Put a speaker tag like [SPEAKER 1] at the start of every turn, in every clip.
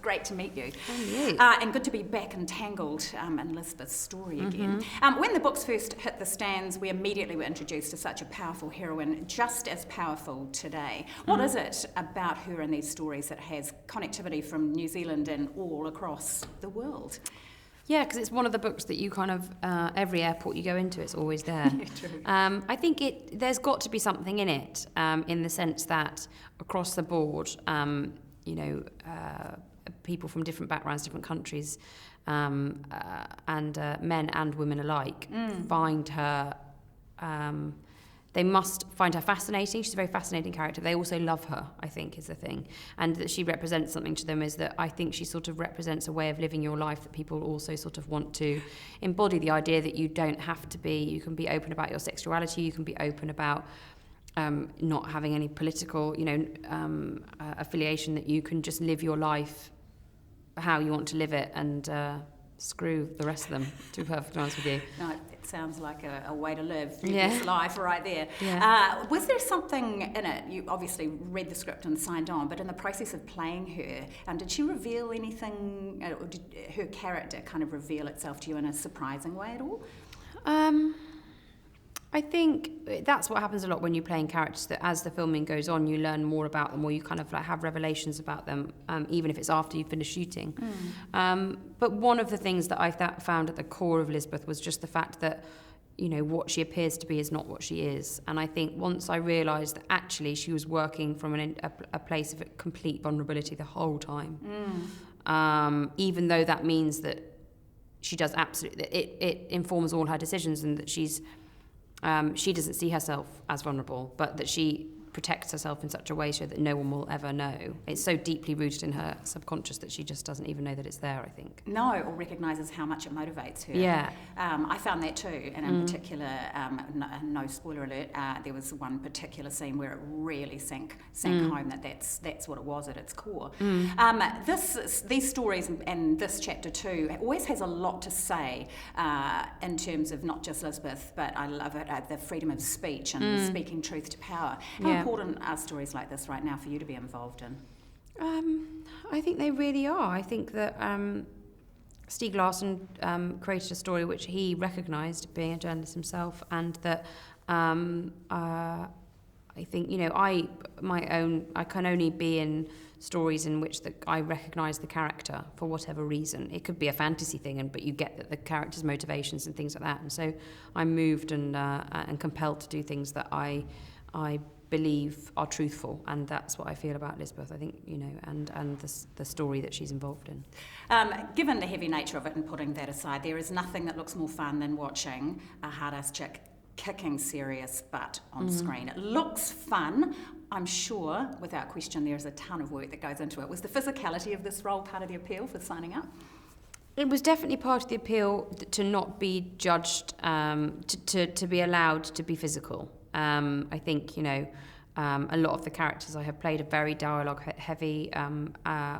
[SPEAKER 1] great to meet you.
[SPEAKER 2] You.
[SPEAKER 1] And good to be back entangled in Lisbeth's story again. When the books first hit the stands, we immediately were introduced to such a powerful heroine, just as powerful today. What is it about her in these stories that has connectivity from New Zealand and all across the world?
[SPEAKER 2] Yeah, because it's one of the books that you kind of, every airport you go into, it's always there.
[SPEAKER 1] Yeah, true.
[SPEAKER 2] I think there's got to be something in it, in the sense that across the board, people from different backgrounds, different countries, and men and women alike find her, they must find her fascinating. She's a very fascinating character. They also love her, I think, is the thing. And that she represents something to them is that I think she sort of represents a way of living your life that people also sort of want to embody, the idea that you don't have to be, you can be open about your sexuality, you can be open about not having any political, affiliation, that you can just live your life how you want to live it and screw the rest of them, to be perfectly honest with you.
[SPEAKER 1] No, it sounds like a way to live
[SPEAKER 2] Yeah.
[SPEAKER 1] this life right there.
[SPEAKER 2] Yeah.
[SPEAKER 1] Was there something in it, you obviously read the script and signed on, but in the process of playing her, did she reveal anything, or did her character kind of reveal itself to you in a surprising way at all?
[SPEAKER 2] I think that's what happens a lot when you're playing characters, that as the filming goes on, you learn more about them, or you kind of like have revelations about them, even if it's after you've finished shooting. But one of the things that I found at the core of Lisbeth was just the fact that, what she appears to be is not what she is. And I think once I realised that actually she was working from a place of complete vulnerability the whole time, even though that means that she does absolutely, it informs all her decisions, and that she doesn't see herself as vulnerable, but that she protects herself in such a way so that no one will ever know. It's so deeply rooted in her subconscious that she just doesn't even know that it's there, I think.
[SPEAKER 1] No, or recognises how much it motivates her.
[SPEAKER 2] Yeah.
[SPEAKER 1] I found that too, and in particular, no spoiler alert, there was one particular scene where it really sank home that that's what it was at its core. These stories and this chapter too always has a lot to say in terms of not just Lisbeth, but I love it, the freedom of speech and speaking truth to power. How important are stories like this right now for you to be involved in?
[SPEAKER 2] I think they really are. I think that Stieg Larsson created a story which he recognised, being a journalist himself, and that I think, I can only be in stories in which I recognise the character for whatever reason. It could be a fantasy thing, but you get that the character's motivations and things like that. And so I'm moved and compelled to do things that I believe are truthful, and that's what I feel about Lisbeth, I think, and the story that she's involved in.
[SPEAKER 1] Given the heavy nature of it, and putting that aside, there is nothing that looks more fun than watching a hard-ass chick kicking serious butt on screen. It looks fun. I'm sure, without question, there is a ton of work that goes into it. Was the physicality of this role part of the appeal for signing up?
[SPEAKER 2] It was definitely part of the appeal to not be judged, to be allowed to be physical. I think, a lot of the characters I have played are very dialogue heavy,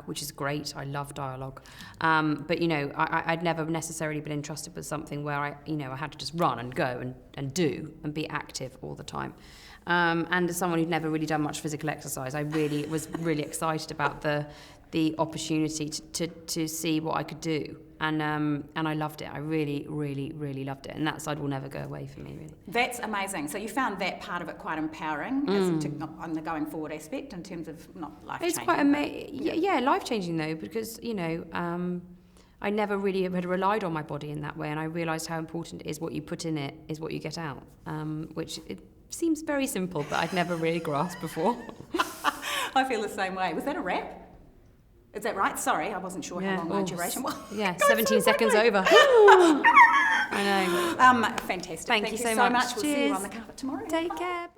[SPEAKER 2] which is great. I love dialogue. But, I'd never necessarily been entrusted with something where I had to just run and go and do and be active all the time. And as someone who'd never really done much physical exercise, I really was really excited about the opportunity to see what I could do. And I loved it. I really, really, really loved it. And that side will never go away for me, really.
[SPEAKER 1] That's amazing. So you found that part of it quite empowering on the going forward aspect in terms of not life-changing.
[SPEAKER 2] It's quite amazing. Life-changing though, because, I never really had relied on my body in that way. And I realised how important it is what you put in it is what you get out, which it seems very simple, but I'd never really grasped before.
[SPEAKER 1] I feel the same way. Was that a wrap? Is that right? Sorry, I wasn't sure how long my duration was.
[SPEAKER 2] Yeah, 17 seconds over. I know.
[SPEAKER 1] Fantastic.
[SPEAKER 2] Thank you so
[SPEAKER 1] much. We'll
[SPEAKER 2] Cheers.
[SPEAKER 1] see you on the carpet tomorrow.
[SPEAKER 2] Take care.